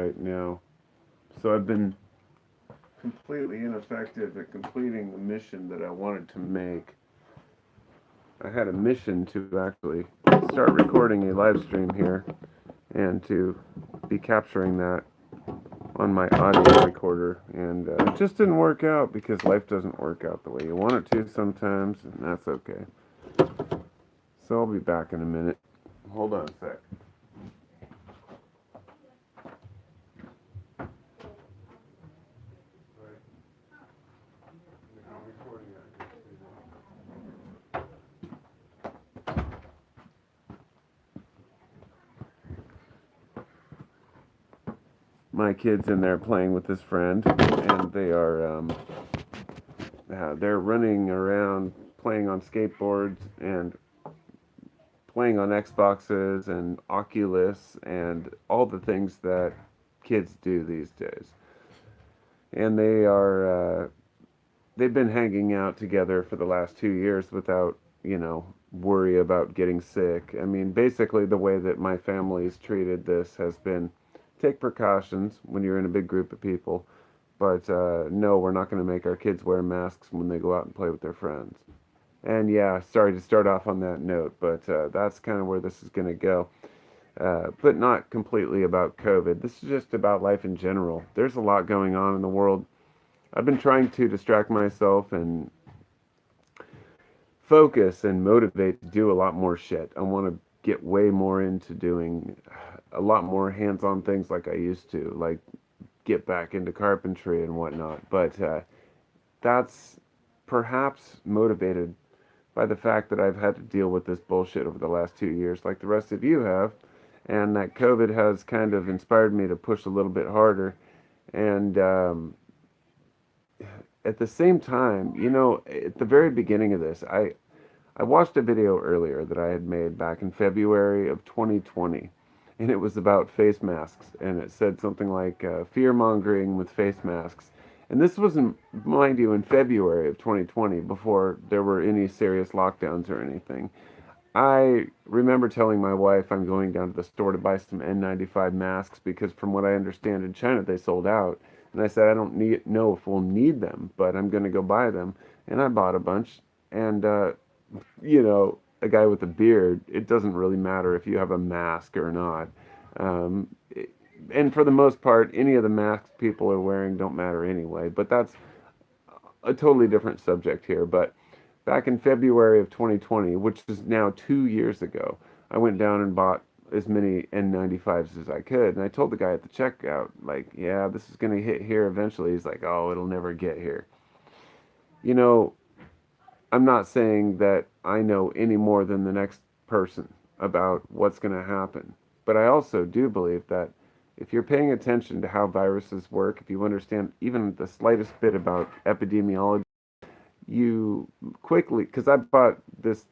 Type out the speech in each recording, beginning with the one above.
right now. So I've been completely ineffective at completing the mission that I wanted to make. I had a mission to actually start recording a live stream here and to be capturing that on my audio recorder, and it just didn't work out because life doesn't work out the way you want it to sometimes, and that's okay. So I'll be back in a minute. Hold on a sec. My kid's in there playing with his friend, and they're running around playing on skateboards and playing on Xboxes and Oculus and all the things that kids do these days. And they've been hanging out together for the last 2 years without, worry about getting sick. I mean, basically the way that my family's treated this has been take precautions when you're in a big group of people, but no, we're not going to make our kids wear masks when they go out and play with their friends. And yeah, sorry to start off on that note, but that's kind of where this is going to go. But not completely about COVID. This is just about life in general. There's a lot going on in the world. I've been trying to distract myself and focus and motivate to do a lot more shit. I want to get way more into doing a lot more hands-on things like I used to, like get back into carpentry and whatnot. But that's perhaps motivated by the fact that I've had to deal with this bullshit over the last 2 years, like the rest of you have, and that COVID has kind of inspired me to push a little bit harder. And at the same time, at the very beginning of this, I watched a video earlier that I had made back in February of 2020, and it was about face masks, and it said something like fear mongering with face masks. And this was, mind you, in February of 2020, before there were any serious lockdowns or anything. I remember telling my wife I'm going down to the store to buy some N95 masks because, from what I understand, in China they sold out. And I said I don't know if we'll need them, but I'm going to go buy them. And I bought a bunch. And a guy with a beard, it doesn't really matter if you have a mask or not. Um, and for the most part, any of the masks people are wearing don't matter anyway. But that's a totally different subject here. But back in February of 2020, which is now 2 years ago, I went down and bought as many N95s as I could. And I told the guy at the checkout, like, yeah, this is going to hit here eventually. He's like, oh, it'll never get here. You know, I'm not saying that I know any more than the next person about what's going to happen. But I also do believe that if you're paying attention to how viruses work, if you understand even the slightest bit about epidemiology, you quickly, because I bought this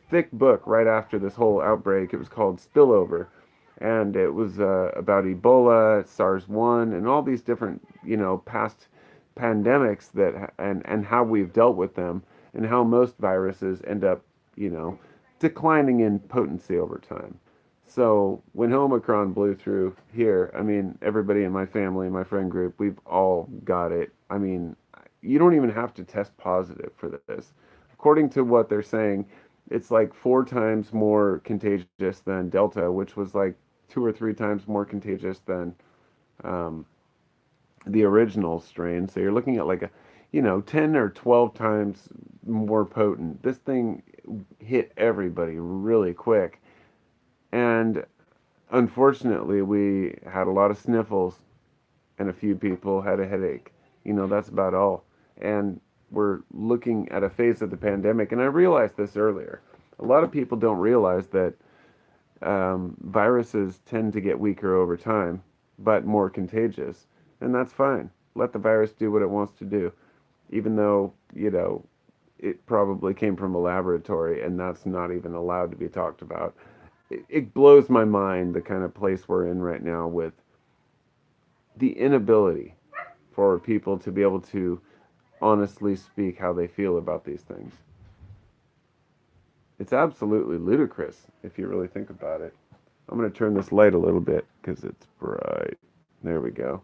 thick book right after this whole outbreak. It was called Spillover, and it was about Ebola, SARS-1, and all these different, past pandemics and how we've dealt with them, and how most viruses end up, you know, declining in potency over time. So when Omicron blew through here, I mean, everybody in my family, my friend group, we've all got it. I mean, you don't even have to test positive for this. According to what they're saying, it's like 4 times more contagious than Delta, which was like 2 or 3 times more contagious than um, the original strain. So you're looking at like 10 or 12 times more potent. This thing hit everybody really quick. And unfortunately, we had a lot of sniffles and a few people had a headache. That's about all. And we're looking at a phase of the pandemic. And I realized this earlier. A lot of people don't realize that viruses tend to get weaker over time, but more contagious. And that's fine. Let the virus do what it wants to do, even though, it probably came from a laboratory and that's not even allowed to be talked about. It blows my mind the kind of place we're in right now with the inability for people to be able to honestly speak how they feel about these things. It's absolutely ludicrous if you really think about it. I'm going to turn this light a little bit because it's bright. There we we go.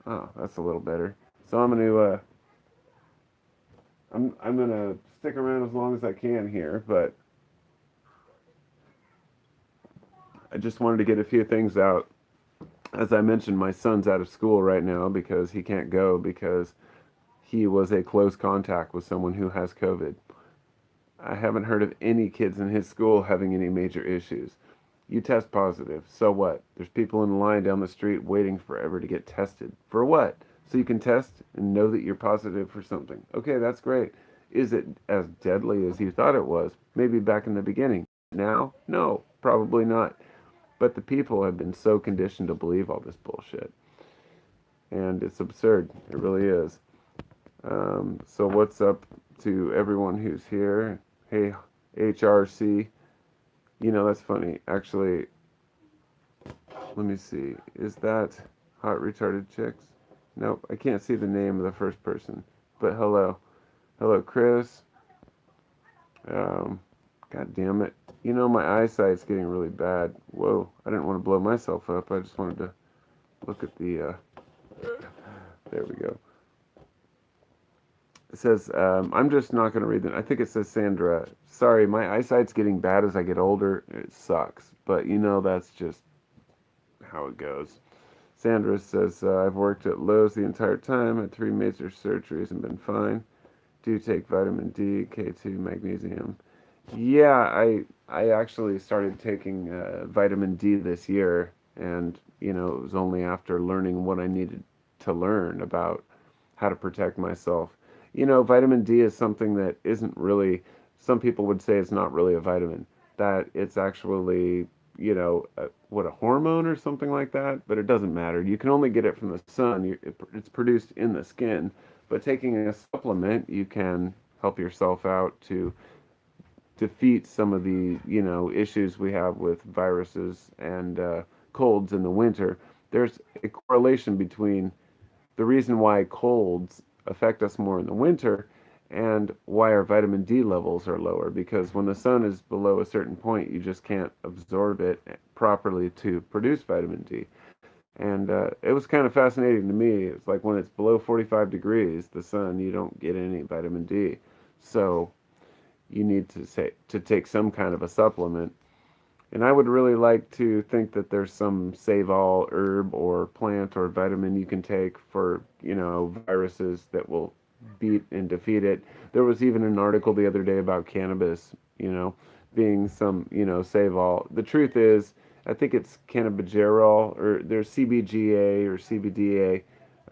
Oh, that's a little better. So I'm gonna I'm gonna stick around as long as I can here, but I just wanted to get a few things out. As I mentioned, my son's out of school right now because he can't go because he was a close contact with someone who has COVID. I haven't heard of any kids in his school having any major issues. You test positive, so what? There's people in line down the street waiting forever to get tested. For what? So you can test and know that you're positive for something. Okay, that's great. Is it as deadly as you thought it was? Maybe back in the beginning. Now? No, probably not. But the people have been so conditioned to believe all this bullshit. And it's absurd. It really is. So what's up to everyone who's here? Hey, HRC. You know, that's funny. Actually, let me see. Is that Hot Retarded Chicks? Nope, I can't see the name of the first person. But hello. Hello, Chris. Um, God damn it. You know, my eyesight's getting really bad. Whoa, I didn't want to blow myself up. I just wanted to look at the, there we go. It says, I'm just not going to read them. I think it says Sandra. Sorry, my eyesight's getting bad as I get older. It sucks. But, you know, that's just how it goes. Sandra says, I've worked at Lowe's the entire time, had 3 major surgeries and been fine. Do take vitamin D, K2, magnesium. Yeah, I actually started taking vitamin D this year, and you know it was only after learning what I needed to learn about how to protect myself. You know, vitamin D is something that isn't really. Some people would say it's not really a vitamin. That it's actually what, a hormone or something like that. But it doesn't matter. You can only get it from the sun. It's produced in the skin. But taking a supplement, you can help yourself out to defeat some of the issues we have with viruses and colds in the winter. There's a correlation between the reason why colds affect us more in the winter and why our vitamin D levels are lower, because when the sun is below a certain point you just can't absorb it properly to produce vitamin D. And it was kind of fascinating to me. It's like when it's below 45 degrees, the sun, you don't get any vitamin D. So you need to take some kind of a supplement. And I would really like to think that there's some save all herb or plant or vitamin you can take for, viruses that will beat and defeat it. There was even an article the other day about cannabis, being some, save all. The truth is, I think it's cannabigerol, or there's CBGA or CBDA,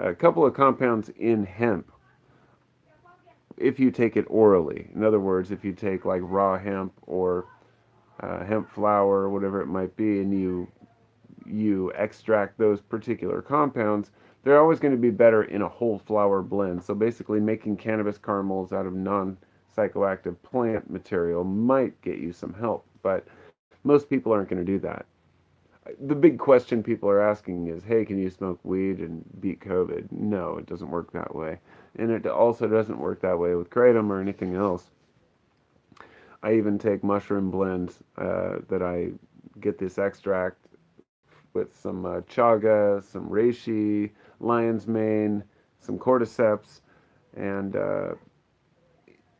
a couple of compounds in hemp if you take it orally. In other words, if you take like raw hemp or hemp flower or whatever it might be, and you extract those particular compounds, they're always going to be better in a whole flower blend. So basically, making cannabis caramels out of non-psychoactive plant material might get you some help, but most people aren't going to do that. The big question people are asking is, hey, can you smoke weed and beat COVID? No, it doesn't work that way. And it also doesn't work that way with kratom or anything else. I even take mushroom blends that I get this extract with some chaga, some reishi, lion's mane, some cordyceps, and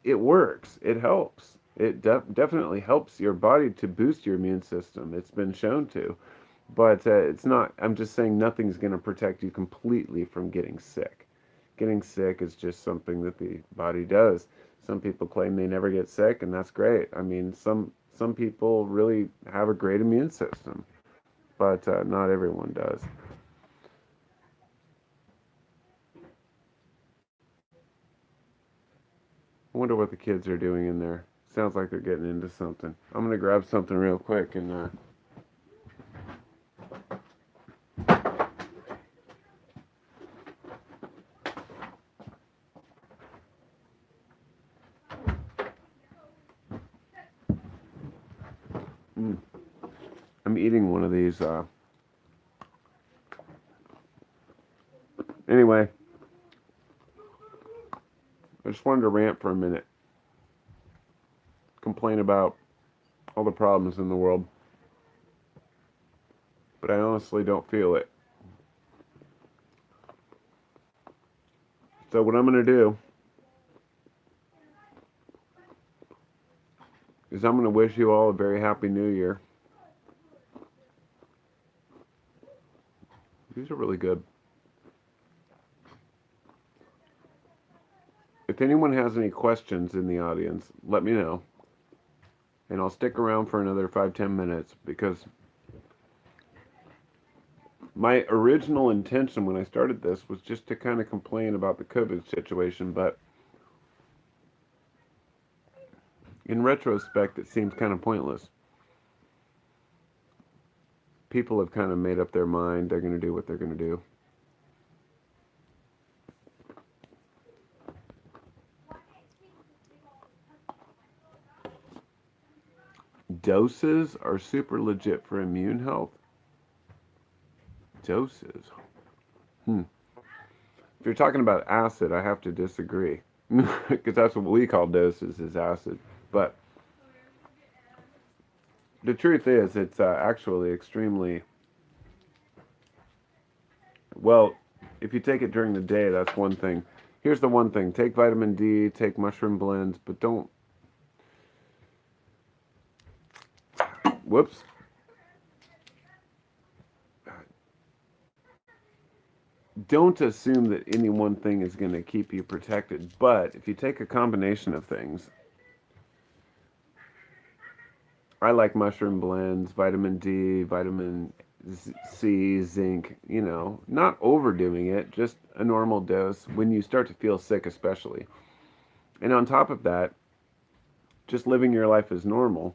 it works. It helps. It definitely helps your body to boost your immune system. It's been shown to. But it's not, I'm just saying nothing's going to protect you completely from getting sick. Getting sick is just something that the body does. Some people claim they never get sick, and that's great. I mean, some people really have a great immune system, but not everyone does. I wonder what the kids are doing in there. Sounds like they're getting into something. I'm going to grab something real quick and mm, I'm eating one of these. Anyway, I just wanted to rant for a minute, complain about all the problems in the world, but I honestly don't feel it. So what I'm going to do is I'm going to wish you all a very happy new year. These are really good. If anyone has any questions in the audience, let me know. And I'll stick around for another 5-10 minutes because my original intention when I started this was just to kind of complain about the COVID situation, but in retrospect, it seems kind of pointless. People have kind of made up their mind. They're going to do what they're going to do. Doses are super legit for immune health. Doses. If you're talking about acid, I have to disagree. Because that's what we call doses, is acid. But the truth is, it's actually extremely well. If you take it during the day, that's one thing. Here's the one thing: take vitamin D, take mushroom blends, but don't. Whoops. Don't assume that any one thing is going to keep you protected. But if you take a combination of things, I like mushroom blends, vitamin D, vitamin C, zinc, not overdoing it, just a normal dose when you start to feel sick, especially. And on top of that, just living your life as normal.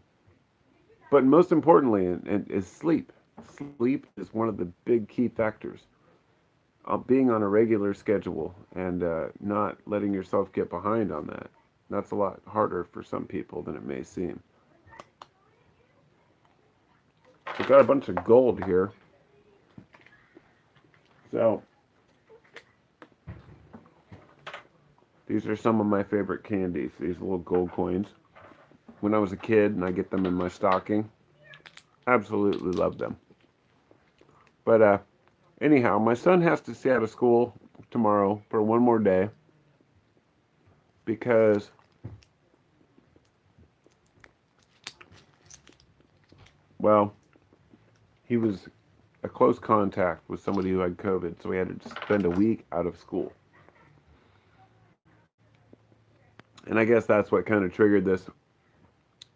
But most importantly, is sleep. Sleep is one of the big key factors. Being on a regular schedule and not letting yourself get behind on that. That's a lot harder for some people than it may seem. We've got a bunch of gold here. So, these are some of my favorite candies, these little gold coins. When I was a kid and I get them in my stocking, absolutely love them. But anyhow, my son has to stay out of school tomorrow for one more day because well, he was a close contact with somebody who had COVID, so he had to spend a week out of school. And I guess that's what kind of triggered this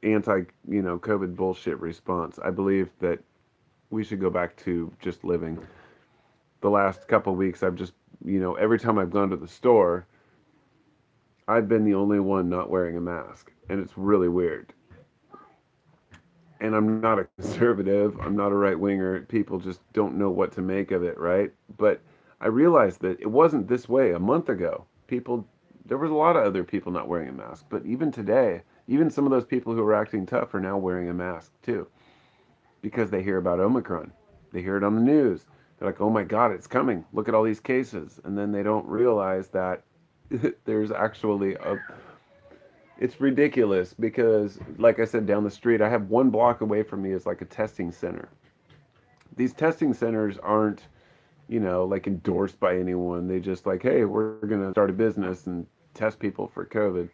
COVID bullshit response. I believe that we should go back to just living. The last couple of weeks, I've just, every time I've gone to the store, I've been the only one not wearing a mask. And it's really weird. And I'm not a conservative. I'm not a right-winger. People just don't know what to make of it, right? But I realized that it wasn't this way a month ago. There was a lot of other people not wearing a mask. But even today, even some of those people who are acting tough are now wearing a mask too. Because they hear about Omicron. They hear it on the news. They're like, oh my God, it's coming. Look at all these cases. And then they don't realize that there's actually it's ridiculous because, like I said, down the street, I have one block away from me is like a testing center. These testing centers aren't, like endorsed by anyone. They just like, hey, we're going to start a business and test people for COVID.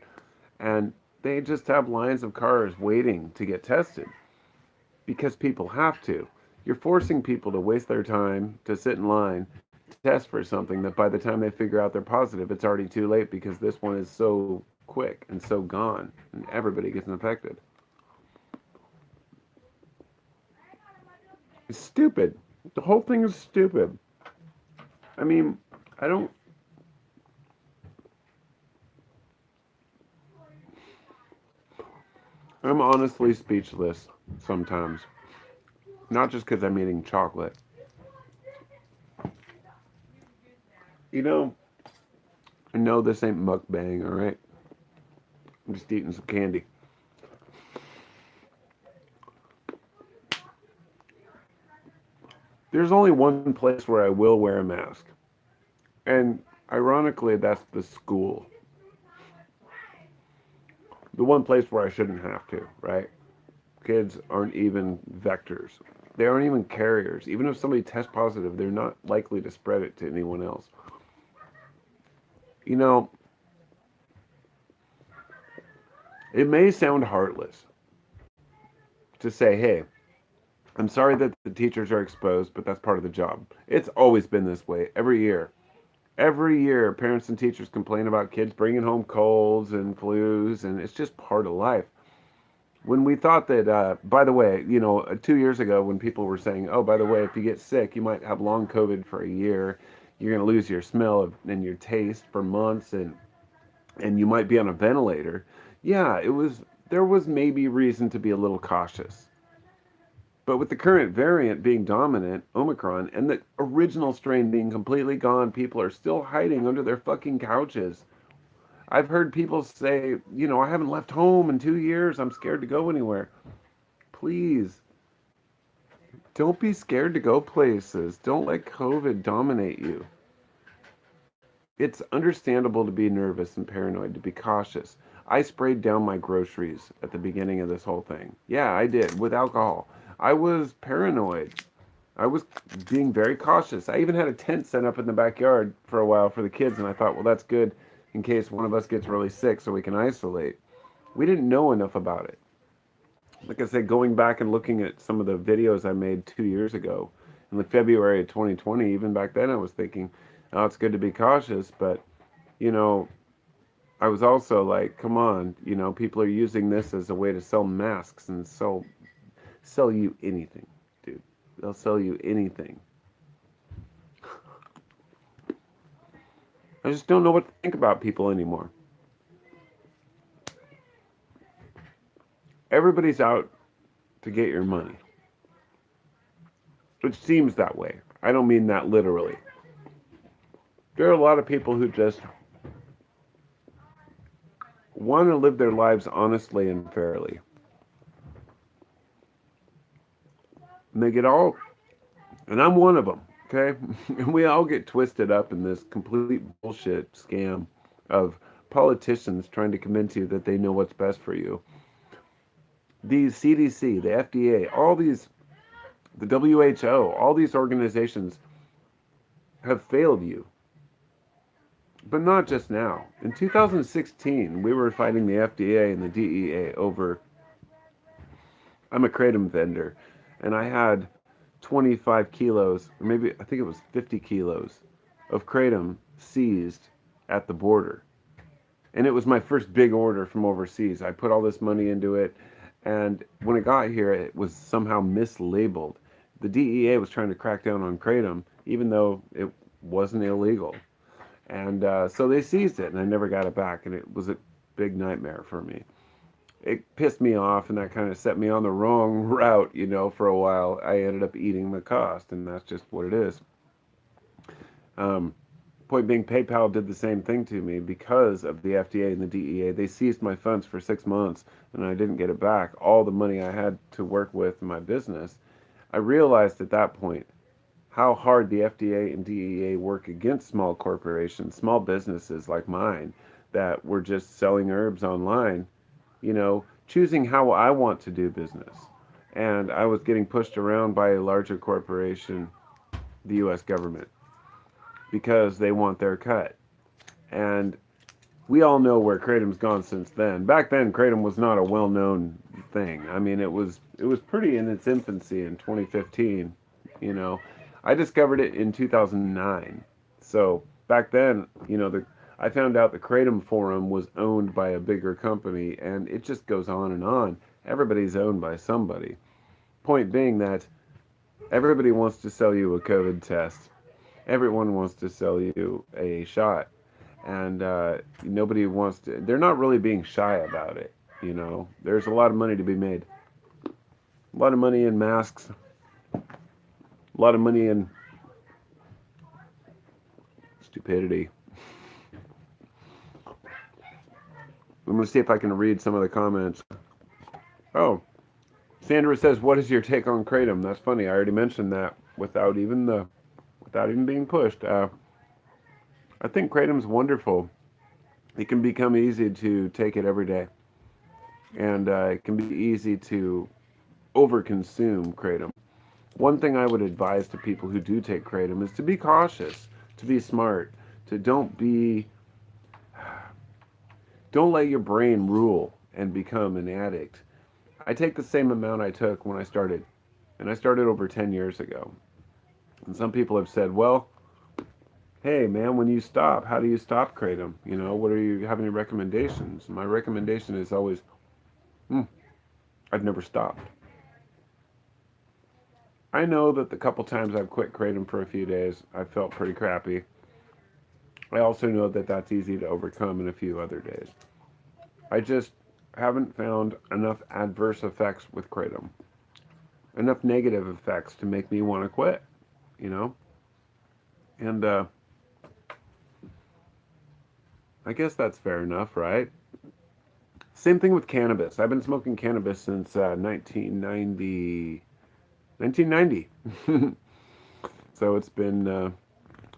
And they just have lines of cars waiting to get tested because people have to. You're forcing people to waste their time to sit in line to test for something that by the time they figure out they're positive, it's already too late because this one is so quick and so gone and everybody gets infected. It's stupid. The whole thing is stupid. I mean, I'm honestly speechless sometimes. Not just because I'm eating chocolate. I know this ain't mukbang, all right? I'm just eating some candy. There's only one place where I will wear a mask. And ironically, that's the school. The one place where I shouldn't have to, right? Kids aren't even vectors. They aren't even carriers. Even if somebody tests positive, they're not likely to spread it to anyone else. You know, it may sound heartless to say, hey, I'm sorry that the teachers are exposed, but that's part of the job. It's always been this way every year. Every year, parents and teachers complain about kids bringing home colds and flus, and it's just part of life. When we thought that, by the way, 2 years ago, when people were saying, oh, by the way, if you get sick, you might have long COVID for a year, you're going to lose your and your taste for months, and you might be on a ventilator. Yeah, there was maybe reason to be a little cautious. But with the current variant being dominant, Omicron, and the original strain being completely gone, people are still hiding under their fucking couches. I've heard people say, I haven't left home in 2 years. I'm scared to go anywhere. Please, don't be scared to go places. Don't let COVID dominate you. It's understandable to be nervous and paranoid, to be cautious. I sprayed down my groceries at the beginning of this whole thing. Yeah, I did, with alcohol. I was paranoid. I was being very cautious. I even had a tent set up in the backyard for a while for the kids, and I thought, well, that's good in case one of us gets really sick so we can isolate. We didn't know enough about it. Like I said, going back and looking at some of the videos I made 2 years ago, in the February of 2020, even back then I was thinking, oh, it's good to be cautious, but, you know, I was also like, come on, people are using this as a way to sell masks and sell you anything, dude. They'll sell you anything. I just don't know what to think about people anymore. Everybody's out to get your money. It seems that way. I don't mean that literally. There are a lot of people who just want to live their lives honestly and fairly. And they get all, and I'm one of them, okay? And we all get twisted up in this complete bullshit scam of politicians trying to convince you that they know what's best for you. These CDC, the FDA, the WHO, all these organizations have failed you. But not just now. In 2016, we were fighting the FDA and the DEA over. I'm a kratom vendor, and I had 25 kilos, or maybe I think it was 50 kilos of kratom seized at the border. And it was my first big order from overseas. I put all this money into it, and when it got here, it was somehow mislabeled. The DEA was trying to crack down on kratom, even though it wasn't illegal. And so they seized it, and I never got it back, and it was a big nightmare for me. It pissed me off, and that kind of set me on the wrong route, for a while. I ended up eating the cost, and that's just what it is. Um, Point being, PayPal did the same thing to me because of the FDA and the DEA. They seized my funds for 6 months, and I didn't get it back. All the money I had to work with in my business. I realized at that point how hard the FDA and DEA work against small corporations, small businesses like mine that were just selling herbs online, choosing how I want to do business. And I was getting pushed around by a larger corporation, the US government, because they want their cut. And we all know where kratom's gone since then. Back then, kratom was not a well-known thing. I mean, it was pretty in its infancy in 2015. You know, I discovered it in 2009. So back then, I found out the kratom forum was owned by a bigger company, and it just goes on and on. Everybody's owned by somebody. Point being that everybody wants to sell you a COVID test. Everyone wants to sell you a shot, and nobody wants to. They're not really being shy about it. There's a lot of money to be made. A lot of money in masks. A lot of money in stupidity. I'm going to see if I can read some of the comments. Oh, Sandra says, "What is your take on kratom?" That's funny. I already mentioned that without even being pushed. I think kratom's wonderful. It can become easy to take it every day, and it can be easy to overconsume kratom. One thing I would advise to people who do take kratom is to be cautious, to be smart, to don't be Don't let your brain rule and become an addict. I take the same amount I took when I started, and I started over 10 years ago. And some people have said, well, hey man, when you stop, how do you stop kratom? You know, what are you have any recommendations? My recommendation is always, hmm, I've never stopped. I know that the couple times I've quit kratom for a few days, I felt pretty crappy. I also know that that's easy to overcome in a few other days. I just haven't found enough adverse effects with kratom, enough negative effects to make me want to quit, you know? And I guess that's fair enough, right? Same thing with cannabis. I've been smoking cannabis since 1990. 1990. So it's been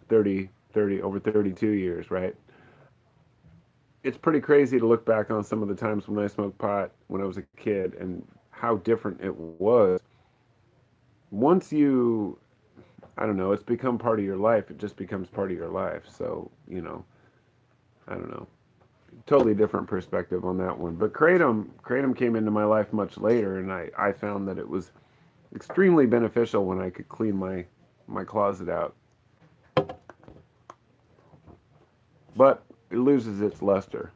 30, over 32 years, right? It's pretty crazy to look back on some of the times when I smoked pot when I was a kid and how different it was. Once you, I don't know, it's become part of your life, it just becomes part of your life. So, I don't know. Totally different perspective on that one. But kratom came into my life much later, and I found that it was extremely beneficial when I could clean my closet out. But it loses its luster.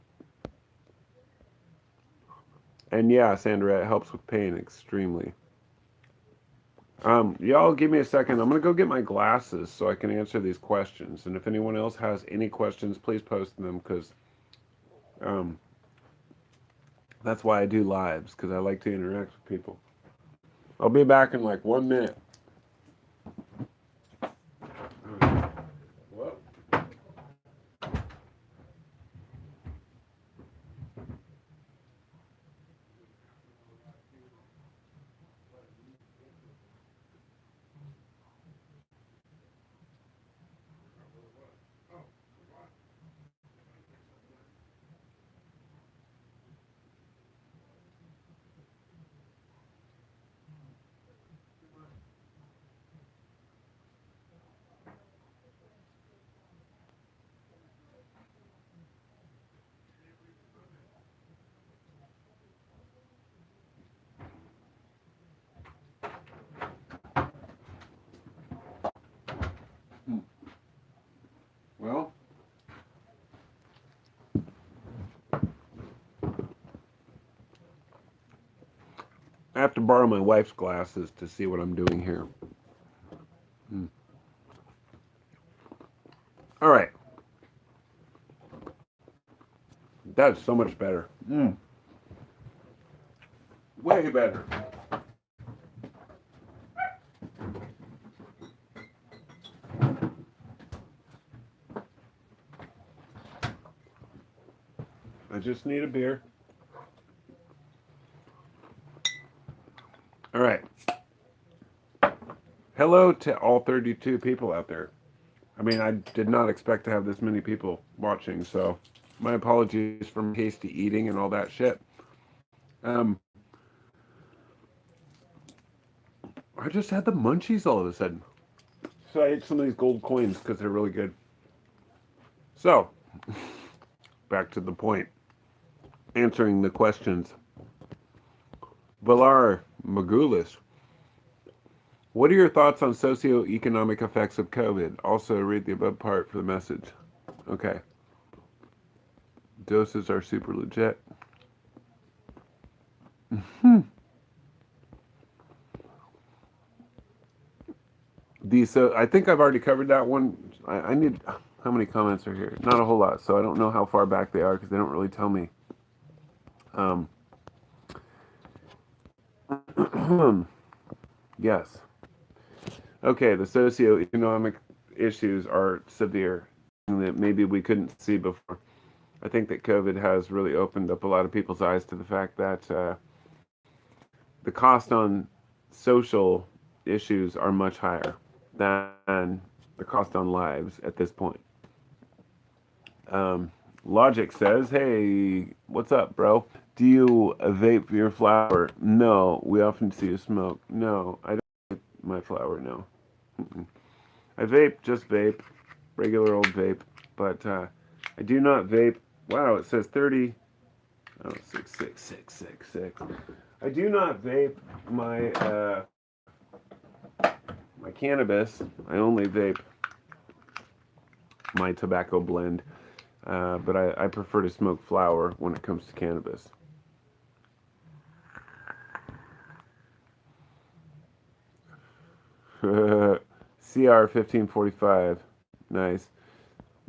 And yeah, Sandra, it helps with pain extremely. Y'all give me a second. I'm gonna go get my glasses so I can answer these questions. And if anyone else has any questions, please post them because um, that's why I do lives because I like to interact with people. I'll be back in like 1 minute. Whoa. Well, I have to borrow my wife's glasses to see what I'm doing here. All right, that's so much better. Way better. I just need a beer. All right. Hello to all 32 people out there. I mean, I did not expect to have this many people watching, so my apologies for hasty eating and all that shit. Um, I just had the munchies all of a sudden. So I ate some of these gold coins because they're really good. So, back to the point. Answering the questions. Valar Magulis, what are your thoughts on socioeconomic effects of COVID? Also, read the above part for the message. Okay. Doses are super legit. So I think I've already covered that one. I need, how many comments are here? Not a whole lot, so I don't know how far back they are because they don't really tell me. Um, yes. Okay, the socioeconomic issues are severe that maybe we couldn't see before. I think that COVID has really opened up a lot of people's eyes to the fact that the cost on social issues are much higher than the cost on lives at this point. Logic says, hey, what's up, bro? Do you vape your flower? No. We often see you smoke. No, I don't vape my flower, no. I vape, just regular old vape, but I do not vape. Wow, it says 30. Oh, 66666. I do not vape my my cannabis. I only vape my tobacco blend, but I prefer to smoke flower when it comes to cannabis. CR 1545. Nice.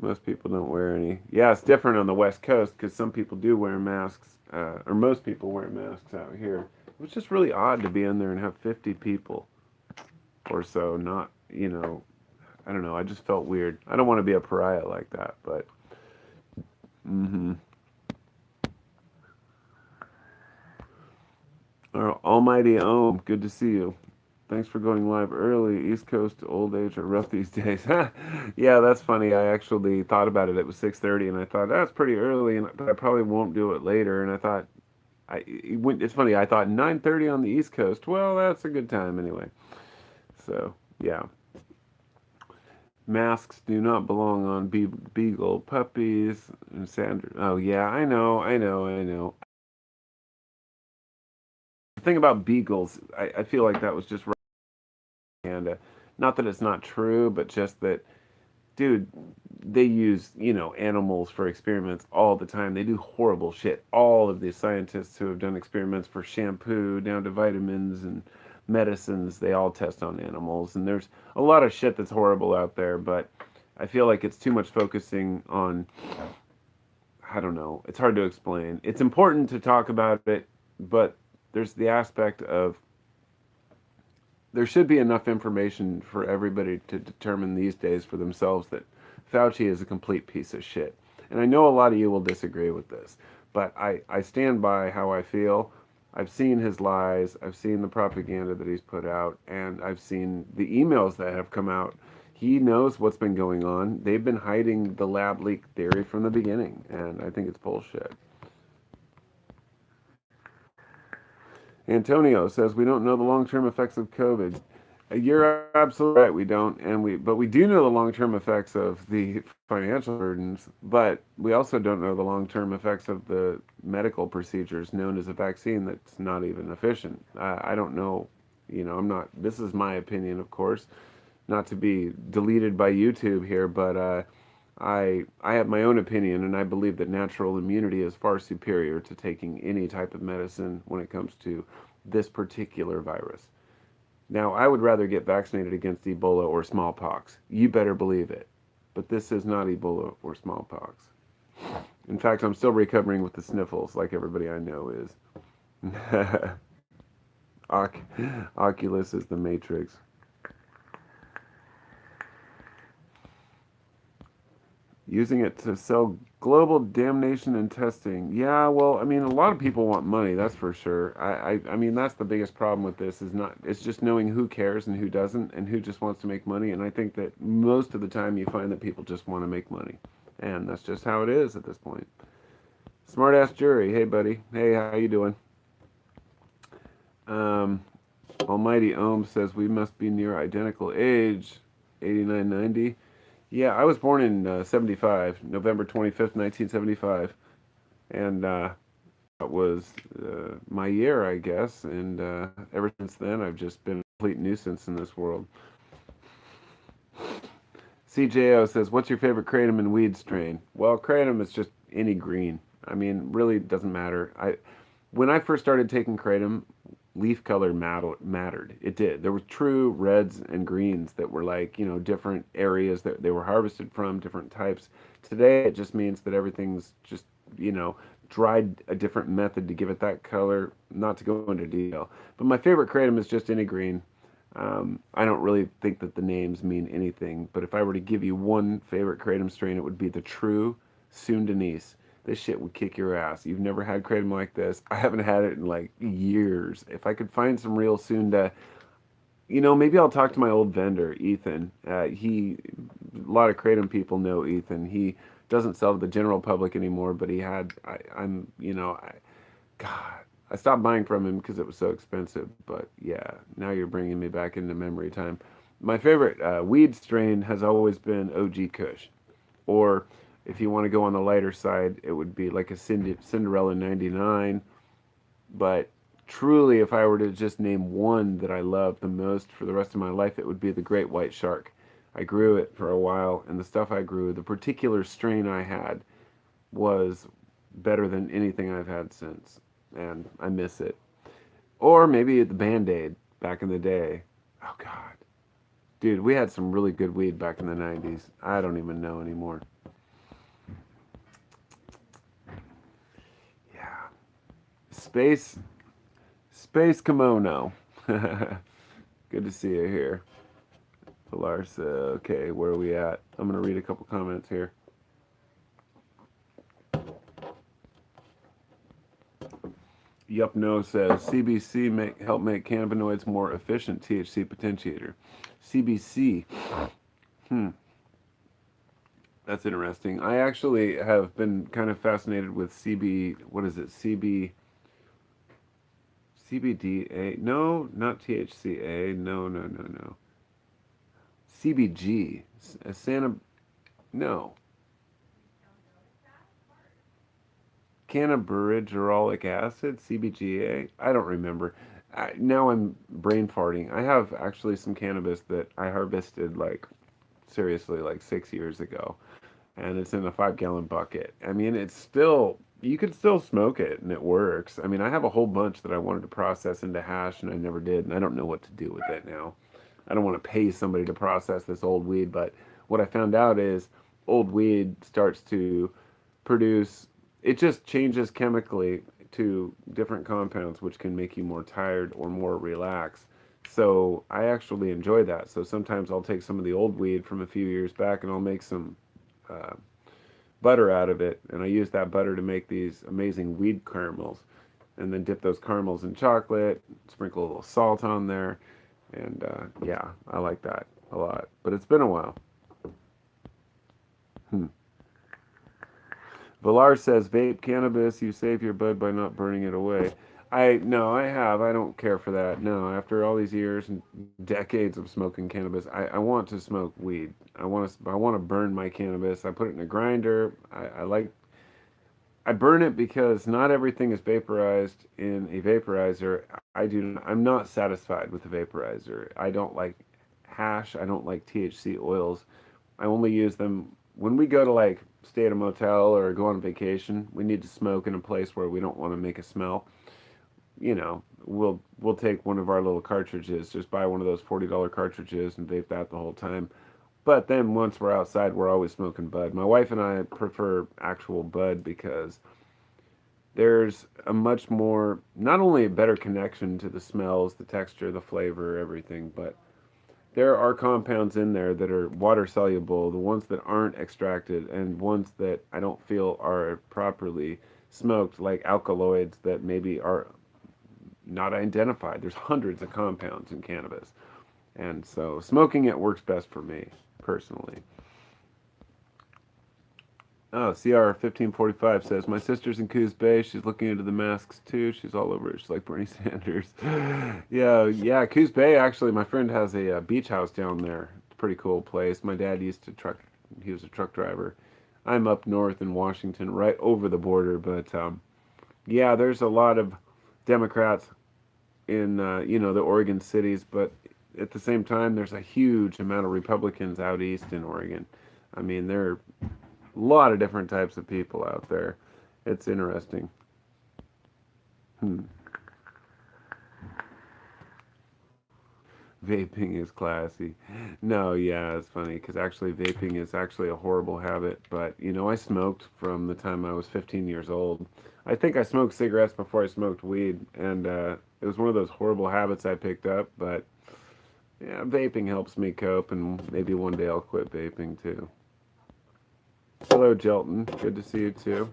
Most people don't wear any. Yeah, it's different on the West Coast because some people do wear masks, or most people wear masks out here. It was just really odd to be in there and have 50 people or so. Not, I don't know. I just felt weird. I don't want to be a pariah like that, but. Mm-hmm. Almighty Ohm, good to see you. Thanks for going live early. East Coast old age are rough these days. Yeah, that's funny. I actually thought about it. It was 6:30, and I thought that's pretty early, but I probably won't do it later. And I thought, it's funny. I thought 9:30 on the East Coast. Well, that's a good time anyway. So yeah, masks do not belong on beagle puppies and Sandra. Oh yeah, I know. The thing about beagles, I feel like that was just propaganda. Not that it's not true, but just that, dude, they use, animals for experiments all the time. They do horrible shit. All of these scientists who have done experiments for shampoo down to vitamins and medicines, they all test on animals. And there's a lot of shit that's horrible out there, but I feel like it's too much focusing on, I don't know, it's hard to explain. It's important to talk about it, but there's the aspect of there should be enough information for everybody to determine these days for themselves that Fauci is a complete piece of shit. And I know a lot of you will disagree with this, but I stand by how I feel. I've seen his lies, I've seen the propaganda that he's put out, and I've seen the emails that have come out. He knows what's been going on. They've been hiding the lab leak theory from the beginning, and I think it's bullshit. Antonio says we don't know the long-term effects of COVID. You're absolutely right. We don't, but we do know the long-term effects of the financial burdens. But we also don't know the long-term effects of the medical procedures known as a vaccine that's not even efficient. I don't know. I'm not. This is my opinion, of course, not to be deleted by YouTube here, but I have my own opinion, and I believe that natural immunity is far superior to taking any type of medicine when it comes to this particular virus. Now, I would rather get vaccinated against Ebola or smallpox. You better believe it. But this is not Ebola or smallpox. In fact, I'm still recovering with the sniffles, like everybody I know is. Oculus is the Matrix. Using it to sell global damnation and testing. Yeah, well, I mean, a lot of people want money, that's for sure. I mean, that's the biggest problem with this is not, it's just knowing who cares and who doesn't and who just wants to make money. And I think that most of the time you find that people just want to make money. And that's just how it is at this point. Smart ass jury. Hey, buddy. Hey, how you doing? Um, Almighty Ohm says we must be near identical age. 8990. Yeah, I was born in 75, November 25th, 1975. And that was my year, I guess. And ever since then, I've just been a complete nuisance in this world. CJO says, what's your favorite kratom and weed strain? Well, kratom is just any green. I mean, really doesn't matter. When I first started taking kratom, leaf color mattered. It did. There were true reds and greens that were like, different areas that they were harvested from, different types. Today, it just means that everything's just, dried a different method to give it that color. Not to go into detail. But my favorite kratom is just any green. I don't really think that the names mean anything, but if I were to give you one favorite kratom strain, it would be the true Sundanese. This shit would kick your ass. You've never had kratom like this. I haven't had it in like years. If I could find some real Sunda, maybe I'll talk to my old vendor, Ethan. A lot of kratom people know Ethan. He doesn't sell to the general public anymore, but he had, God, I stopped buying from him because it was so expensive. But yeah, now you're bringing me back into memory time. My favorite weed strain has always been OG Kush, or If you want to go on the lighter side, it would be like a Cinderella 99. But truly, if I were to just name one that I love the most for the rest of my life, it would be the great white shark. I grew it for a while, and the stuff I grew, the particular strain I had, was better than anything I've had since, and I miss it. Or maybe the Band Aid back in the day. Oh God, dude, we had some really good weed back in the '90s. I don't even know anymore. Yeah, space, space kimono. Good to see you here. Pilarsa, okay, where are we at? I'm gonna read a couple comments here. Yup No says CBC help make cannabinoids more efficient. THC potentiator. CBC. Hmm, that's interesting. I actually have been kind of fascinated with CB. What is it? CBDA? No, not THCA. No, no, no, no. CBG. Santa. No. Cannabigerolic acid, CBGA. I don't remember. Now I'm brain farting. I have actually some cannabis that I harvested like seriously like 6 years ago, and it's in a 5 gallon bucket. I mean, it's still you could still smoke it and it works. I mean, I have a whole bunch that I wanted to process into hash and I never did, and I don't know what to do with it now. I don't want to pay somebody to process this old weed, but what I found out is old weed starts to produce, it just changes chemically to different compounds, which can make you more tired or more relaxed. So I actually enjoy that. So sometimes I'll take some of the old weed from a few years back and I'll make some uh, butter out of it. And I use that butter to make these amazing weed caramels. And then dip those caramels in chocolate, sprinkle a little salt on there. And yeah, I like that a lot. But it's been a while. Hmm. Villar says vape cannabis, you save your bud by not burning it away. I no, I have. I don't care for that. No, after all these years and decades of smoking cannabis, I want to smoke weed. I want to burn my cannabis. I put it in a grinder. I burn it because not everything is vaporized in a vaporizer. I'm not satisfied with the vaporizer. I don't like hash. I don't like THC oils. I only use them when we go to like stay at a motel or go on vacation. We need to smoke in a place where we don't want to make a smell. We'll take one of our little cartridges, just buy one of those $40 cartridges and vape that the whole time. But then once we're outside, we're always smoking bud. My wife and I prefer actual bud because there's a much more, not only a better connection to the smells, the texture, the flavor, everything, but there are compounds in there that are water soluble, the ones that aren't extracted, and ones that I don't feel are properly smoked, like alkaloids that maybe are not identified. There's hundreds of compounds in cannabis. And so smoking it works best for me, personally. Oh, CR 1545 says, my sister's in Coos Bay. She's looking into the masks too. She's all over it. She's like Bernie Sanders. Yeah, yeah. Coos Bay, actually, my friend has a beach house down there. It's a pretty cool place. My dad used to truck, he was a truck driver. I'm up north in Washington, right over the border. But yeah, there's a lot of Democrats in, the Oregon cities. But at the same time, there's a huge amount of Republicans out east in Oregon. I mean, there are a lot of different types of people out there. It's interesting. Hmm. Vaping is classy. No, yeah, it's funny because actually vaping is actually a horrible habit. But I smoked from the time I was 15 years old. I think I smoked cigarettes before I smoked weed, and it was one of those horrible habits I picked up. But yeah, vaping helps me cope, and maybe one day I'll quit vaping too. Hello, Jelton. Good to see you too.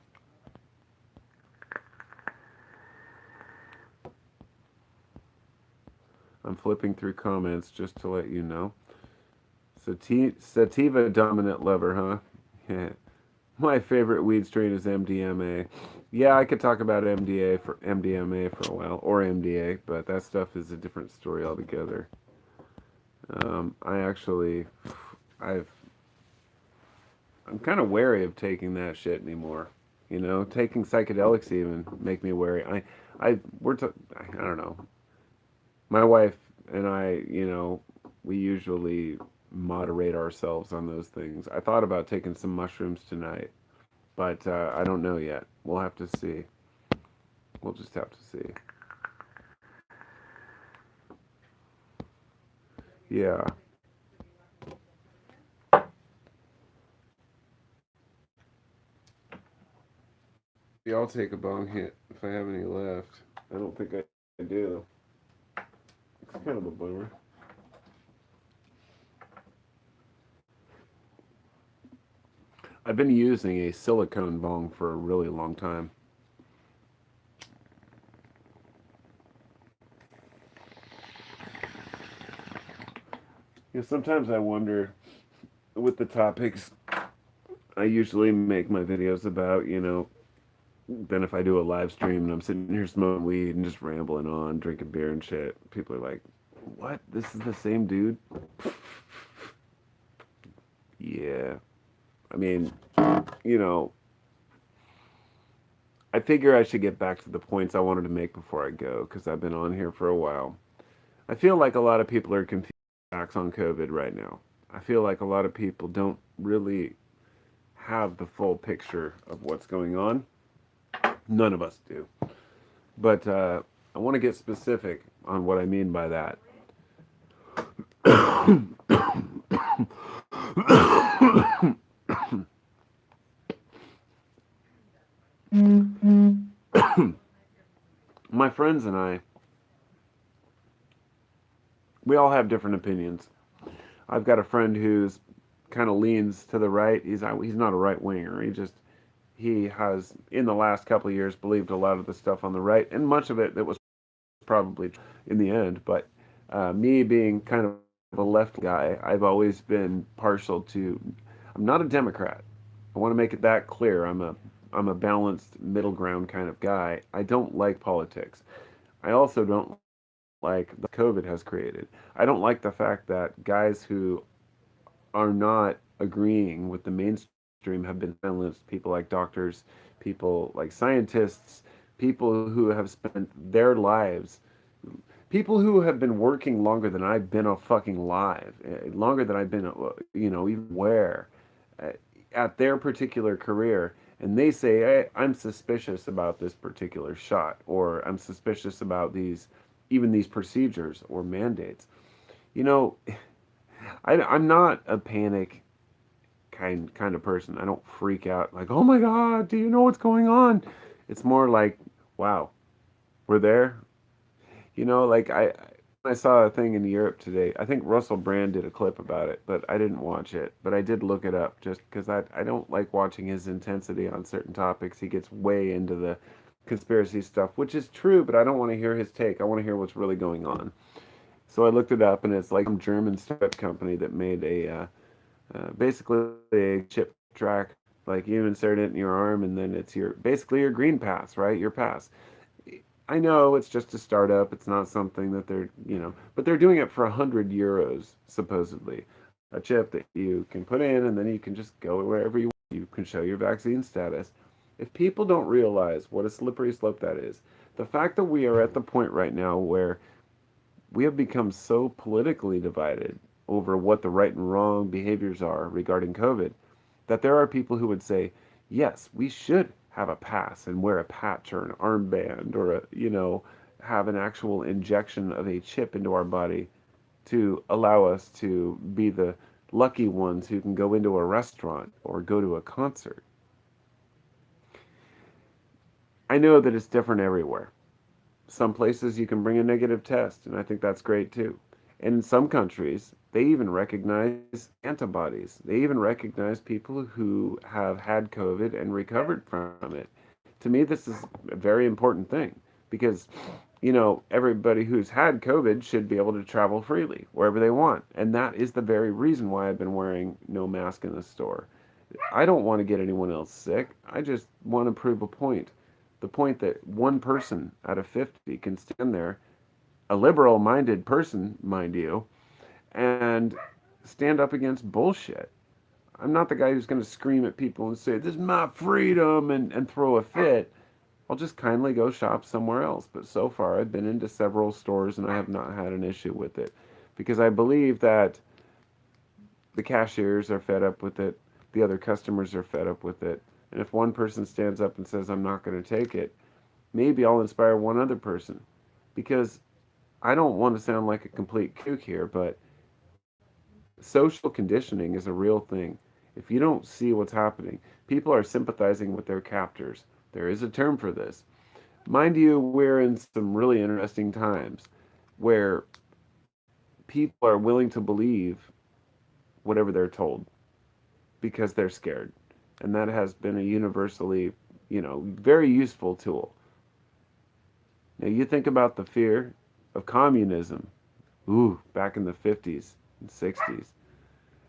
I'm flipping through comments just to let you know. Sativa dominant lover, huh? Yeah. My favorite weed strain is MDMA. Yeah, I could talk about MDMA for a while, or MDA, but that stuff is a different story altogether. I actually, I've I'm kind of wary of taking that shit anymore. You know, taking psychedelics even make me wary. I don't know. My wife and I, we usually moderate ourselves on those things. I thought about taking some mushrooms tonight, but I don't know yet. We'll have to see. We'll just have to see. Yeah. Yeah, I'll take a bong hit if I have any left. I don't think I do. It's kind of a bummer. I've been using a silicone bong for a really long time. Sometimes I wonder with the topics I usually make my videos about, then if I do a live stream and I'm sitting here smoking weed and just rambling on, drinking beer and shit, people are like, "What? This is the same dude?" Yeah. I mean, you know, I figure I should get back to the points I wanted to make before I go because I've been on here for a while. I feel like a lot of people are confused facts on COVID right now. I feel like a lot of people don't really have the full picture of what's going on. None of us do. But I want to get specific on what I mean by that. My friends and I, we all have different opinions. I've got a friend who's kind of leans to the right. He's not a right winger. He has in the last couple of years believed a lot of the stuff on the right, and much of it that was probably in the end. But me being kind of a left guy, I've always been partial to. I'm not a Democrat. I want to make it that clear. I'm a balanced middle ground kind of guy. I don't like politics. I also don't like the COVID has created. I don't like the fact that guys who are not agreeing with the mainstream have been silenced. People like doctors, people like scientists, people who have spent their lives, people who have been working longer than I've been a fucking alive, longer than I've been, even where, uh, at their particular career. And they say, hey, I'm suspicious about this particular shot, or I'm suspicious about even these procedures or mandates. You know, I'm not a panic kind of person. I don't freak out like, oh my god, do you know what's going on? It's more like, wow, we're there. Like I saw a thing in Europe today. I think Russell Brand did a clip about it, but I didn't watch it. But I did look it up just because I don't like watching his intensity on certain topics. He gets way into the conspiracy stuff, which is true, but I don't want to hear his take. I want to hear what's really going on. So I looked it up, and it's like some German startup company that made basically a chip track. Like you insert it in your arm, and then it's basically your green pass, right? Your pass. I know it's just a startup. It's not something that but they're doing it for €100 supposedly. A chip that you can put in, and then you can just go wherever you want. You can show your vaccine status. If people don't realize what a slippery slope that is, the fact that we are at the point right now where we have become so politically divided over what the right and wrong behaviors are regarding COVID that there are people who would say, yes, we should have a pass and wear a patch or an armband or have an actual injection of a chip into our body to allow us to be the lucky ones who can go into a restaurant or go to a concert. I know that it's different everywhere. Some places you can bring a negative test, and I think that's great too. And in some countries, they even recognize antibodies. They even recognize people who have had COVID and recovered from it. To me, this is a very important thing because, everybody who's had COVID should be able to travel freely wherever they want. And that is the very reason why I've been wearing no mask in the store. I don't want to get anyone else sick. I just want to prove a point. The point that one person out of 50 can stand there, a liberal minded person, mind you, and stand up against bullshit. I'm not the guy who's going to scream at people and say, "This is my freedom," and throw a fit. I'll just kindly go shop somewhere else. But so far, I've been into several stores and I have not had an issue with it because I believe that the cashiers are fed up with it, the other customers are fed up with it. And if one person stands up and says, "I'm not going to take it," maybe I'll inspire one other person. Because I don't want to sound like a complete kook here, but social conditioning is a real thing. If you don't see what's happening, people are sympathizing with their captors. There is a term for this. Mind you, we're in some really interesting times where people are willing to believe whatever they're told because they're scared. And that has been a universally, very useful tool. Now, you think about the fear of communism, back in the 50s and 60s.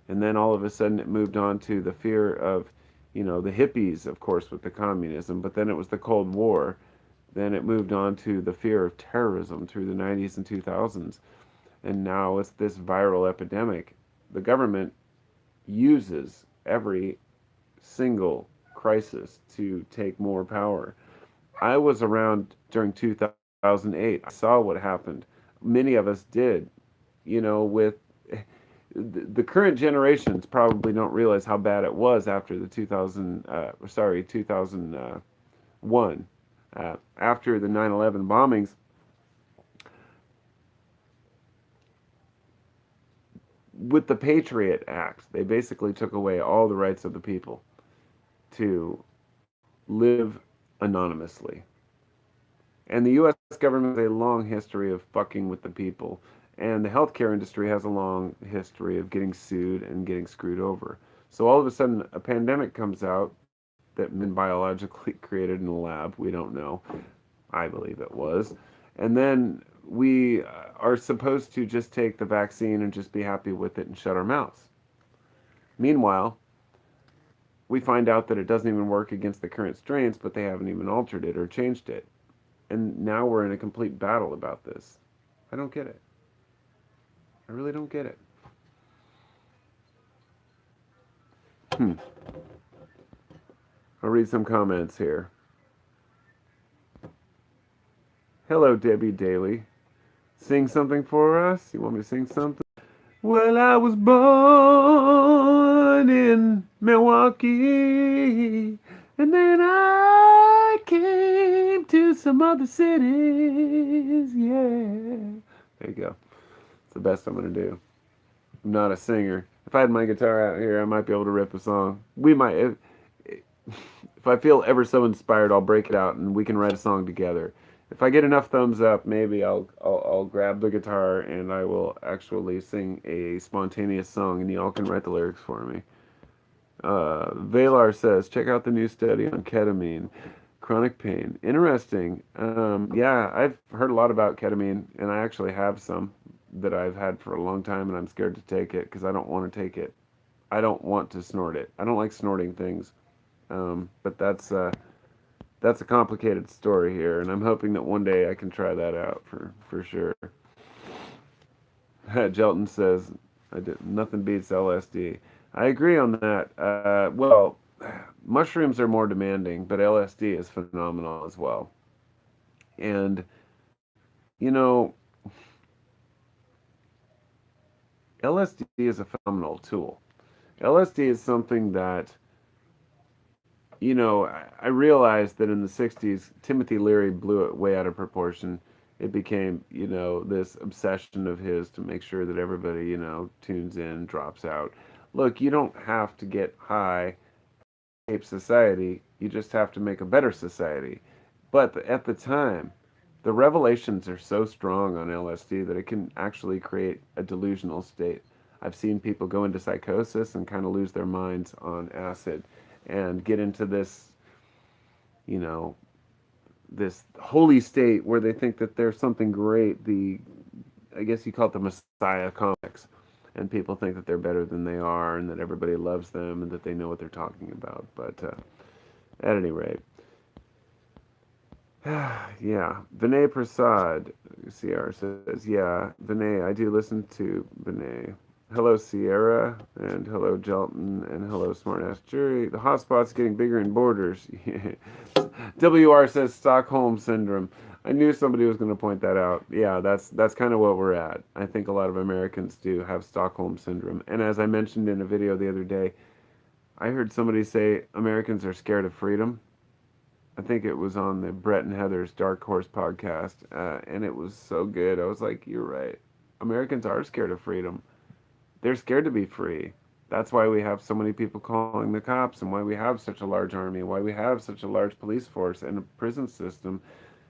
And then all of a sudden it moved on to the fear of, the hippies, of course, with the communism, but then it was the Cold War. Then it moved on to the fear of terrorism through the 90s and 2000s. And now it's this viral epidemic. The government uses every single crisis to take more power. I was around during 2008. I saw what happened. Many of us did, with the current generations probably don't realize how bad it was after the 2001, after the 9/11 bombings. With the Patriot Act, they basically took away all the rights of the people to live anonymously. And the U.S. government has a long history of fucking with the people. And the healthcare industry has a long history of getting sued and getting screwed over. So all of a sudden, a pandemic comes out that been biologically created in a lab. We don't know. I believe it was. And then we are supposed to just take the vaccine and just be happy with it and shut our mouths. Meanwhile, we find out that it doesn't even work against the current strains, but they haven't even altered it or changed it. And now we're in a complete battle about this. I don't get it. I really don't get it. Hmm. I'll read some comments here. Hello, Debbie Daly. Sing something for us? You want me to sing something? Well, I was born in Milwaukee, and then I came to some other cities. Yeah. There you go. It's the best I'm going to do. I'm not a singer. If I had my guitar out here, I might be able to rip a song. We might. If I feel ever so inspired, I'll break it out and we can write a song together. If I get enough thumbs up, maybe I'll grab the guitar and I will actually sing a spontaneous song and y'all can write the lyrics for me. Valar says, check out the new study on ketamine, chronic pain. Interesting. Yeah, I've heard a lot about ketamine and I actually have some that I've had for a long time and I'm scared to take it because I don't want to take it. I don't want to snort it. I don't like snorting things. But that's a complicated story here, and I'm hoping that one day I can try that out for sure. Jelton says, nothing beats LSD. I agree on that. Well, mushrooms are more demanding, but LSD is phenomenal as well. And, you know, LSD is a phenomenal tool. LSD is something that, I realized that in the 60s, Timothy Leary blew it way out of proportion. It became, this obsession of his to make sure that everybody, tunes in, drops out. Look, you don't have to get high to escape society. You just have to make a better society. But at the time, the revelations are so strong on LSD that it can actually create a delusional state. I've seen people go into psychosis and kind of lose their minds on acid and get into this, you know, this holy state where they think that there's something great. I guess you call it the Messiah complex. And people think that they're better than they are and that everybody loves them and that they know what they're talking about. But at any rate, yeah. Vinay Prasad, CR says, yeah, Vinay, I do listen to Vinay. Hello, Sierra, and hello, Jelton, and hello, smartass Jury. The hotspot's getting bigger in borders. WR says Stockholm syndrome. I knew somebody was going to point that out. Yeah, that's kind of what we're at. I think a lot of Americans do have Stockholm syndrome. And as I mentioned in a video the other day, I heard somebody say Americans are scared of freedom. I think it was on the Brett and Heather's Dark Horse podcast, and it was so good. I was like, you're right. Americans are scared of freedom. They're scared to be free. That's why we have so many people calling the cops and why we have such a large army, why we have such a large police force and a prison system,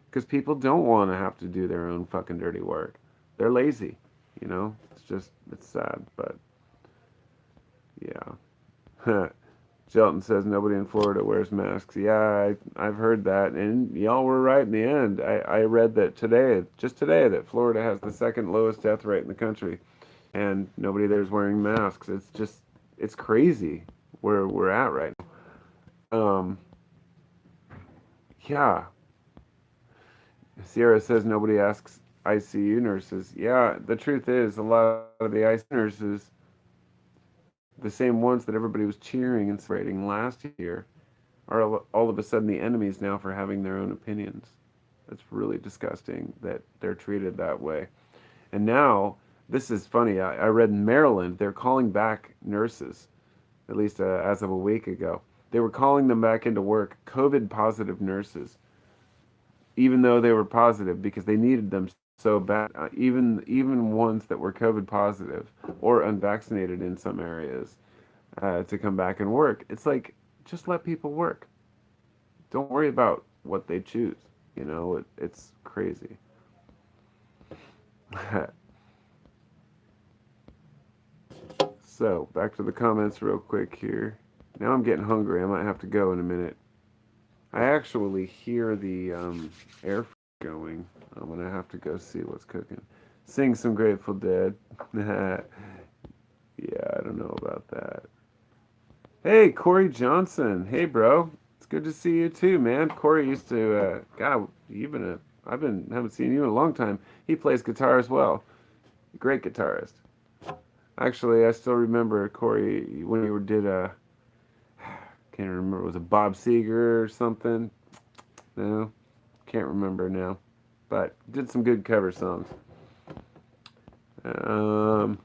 because people don't want to have to do their own fucking dirty work. They're lazy, you know? It's just, it's sad, but yeah. Shelton says nobody in Florida wears masks. Yeah, I've heard that, and y'all were right in the end. I read that today, just today, that Florida has the second lowest death rate in the country, and nobody there's wearing masks. It's just, it's crazy where we're at right now. Yeah. Sierra says nobody asks ICU nurses. Yeah, the truth is, a lot of the ICU nurses, the same ones that everybody was cheering and celebrating last year, are all of a sudden the enemies now for having their own opinions. It's really disgusting that they're treated that way. And now, this is funny. I read in Maryland, they're calling back nurses, at least as of a week ago. They were calling them back into work, COVID positive nurses, even though they were positive because they needed them so bad. Even ones that were COVID positive or unvaccinated in some areas to come back and work. It's like, just let people work. Don't worry about what they choose. You know, it's crazy. So, back to the comments real quick here. Now I'm getting hungry. I might have to go in a minute. I actually hear the air going. I'm gonna have to go see what's cooking. Sing some Grateful Dead. Yeah, I don't know about that. Hey, Corey Johnson. Hey, bro. It's good to see you too, man. Corey used to. God, you've been a. I've been haven't seen you in a long time. He plays guitar as well. Great guitarist. Actually, I still remember Corey when you did a. Can't remember. Was it Bob Seger or something? No, can't remember now. But did some good cover songs. Um,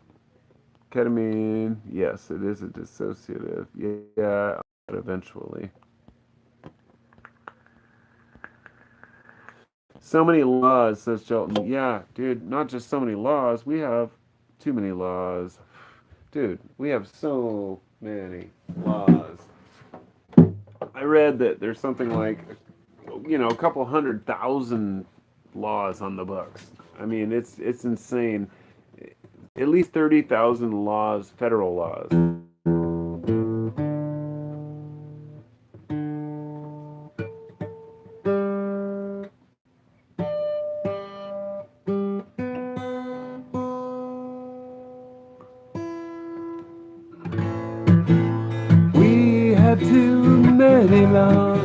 Ketamine. Yes, it is a dissociative. Yeah, eventually. So many laws, says Shelton. Yeah, dude, not just so many laws. We have too many laws. Dude, we have so many laws. I read that there's something like, a couple 100,000 laws on the books. I mean, it's insane. At least 30,000 laws, federal laws. We have too many laws.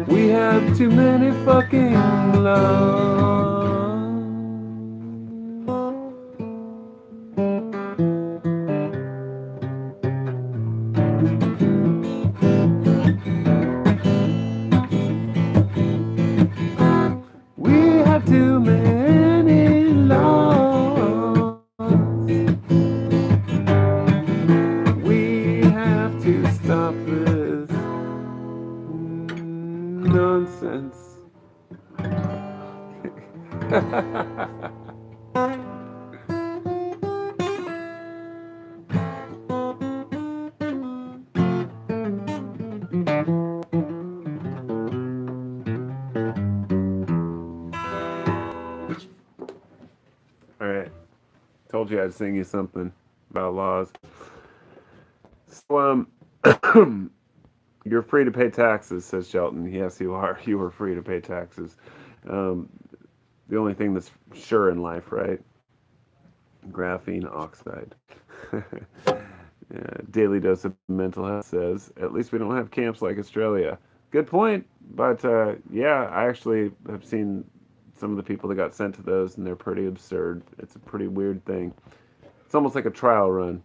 We have too many fucking laws. We have too many laws. We have to stop this nonsense. All right, told you I'd sing you something about laws. So, you're free to pay taxes, says Shelton. Yes, you are. You are free to pay taxes. Um, the only thing that's sure in life, right? Graphene oxide. Daily dose of mental health says, at least we don't have camps like Australia. Good point. But yeah, I actually have seen some of the people that got sent to those, and they're pretty absurd. It's a pretty weird thing. It's almost like a trial run.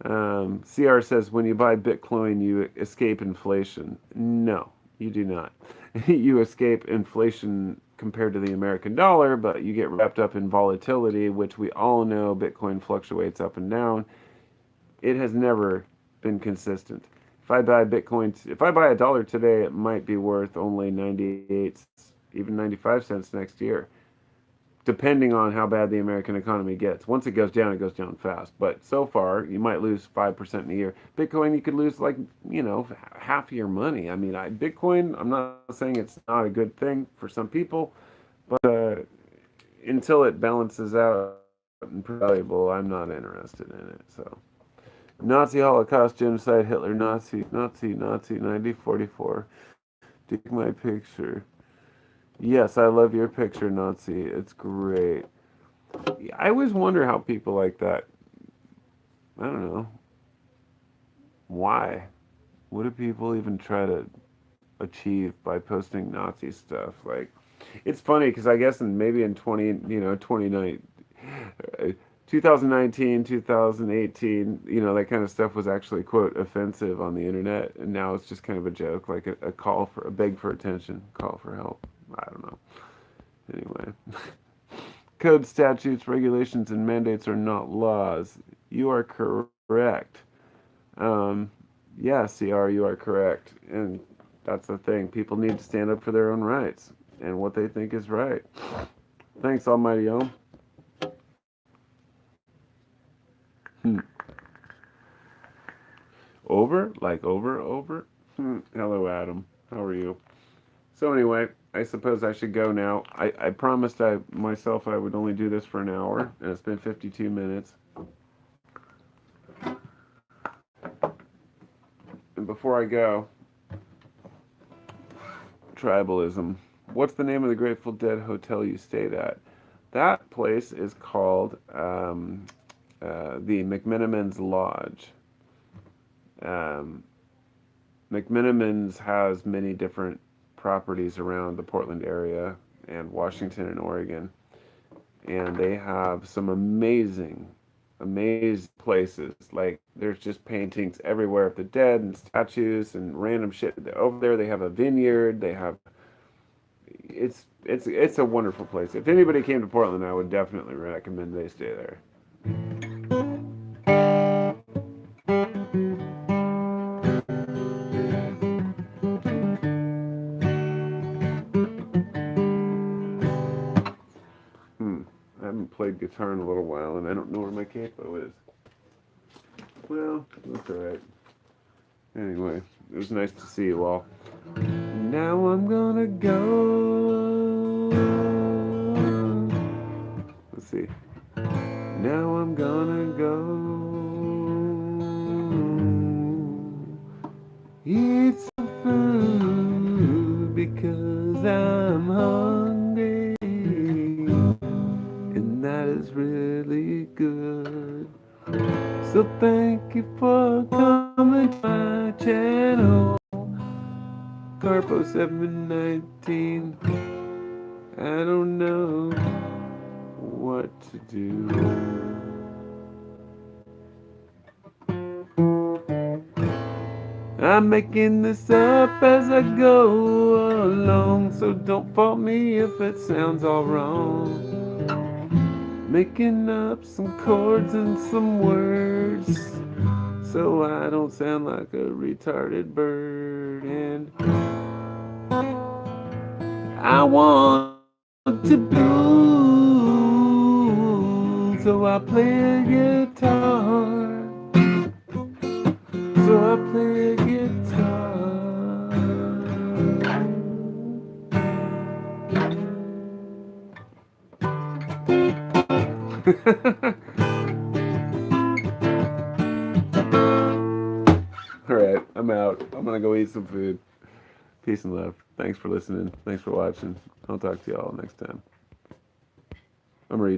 CR says, when you buy Bitcoin, you escape inflation. No, you do not. You escape inflation compared to the American dollar, but you get wrapped up in volatility, which we all know Bitcoin fluctuates up and down. It has never been consistent. If I buy a dollar today, it might be worth only 98, even 95 cents next year, depending on how bad the American economy gets. Once it goes down fast. But so far, you might lose 5% in a year. Bitcoin, you could lose like, half of your money. I mean, Bitcoin, I'm not saying it's not a good thing for some people, but until it balances out and valuable, I'm not interested in it. So, Nazi Holocaust, genocide, Hitler, Nazi, 1944. Take my picture. Yes, I love your picture, Nazi. It's great. I always wonder how people like that, I don't know, why? What do people even try to achieve by posting Nazi stuff? Like, it's funny because I guess maybe in 2019, 2018, that kind of stuff was actually, quote, offensive on the internet. And now it's just kind of a joke, like a call for, a beg for attention, call for help. I don't know. Anyway. Code, statutes, regulations, and mandates are not laws. You are correct. Um, yeah, CR, you are correct. And that's the thing. People need to stand up for their own rights and what they think is right. Thanks, Almighty Om. Over? Like over? Hello, Adam. How are you? So anyway, I suppose I should go now. I promised myself I would only do this for an hour, and it's been 52 minutes. And before I go, tribalism. What's the name of the Grateful Dead hotel you stayed at? That place is called the McMenamin's Lodge. McMenamins has many different properties around the Portland area and Washington and Oregon. And they have some amazing places. Like, there's just paintings everywhere of the dead and statues and random shit. Over there, they have a vineyard. It's a wonderful place. If anybody came to Portland, I would definitely recommend they stay there. I haven't played guitar in a little while, and I don't know where my capo is. Well, that's alright. Anyway, it was nice to see you all. Now I'm gonna go. Let's see. Now I'm gonna go. Eat some food because I'm hungry. And that is really good. So thank you for coming to my channel. Carpo 719. I don't know what to do. I'm making this up as I go along, so don't fault me if it sounds all wrong. Making up some chords and some words, so I don't sound like a retarded bird. And I want to blues, so I play guitar. So I play guitar. Alright, I'm out. I'm gonna go eat some food. Peace and love. Thanks for listening. Thanks for watching. I'll talk to y'all next time. I'm ready.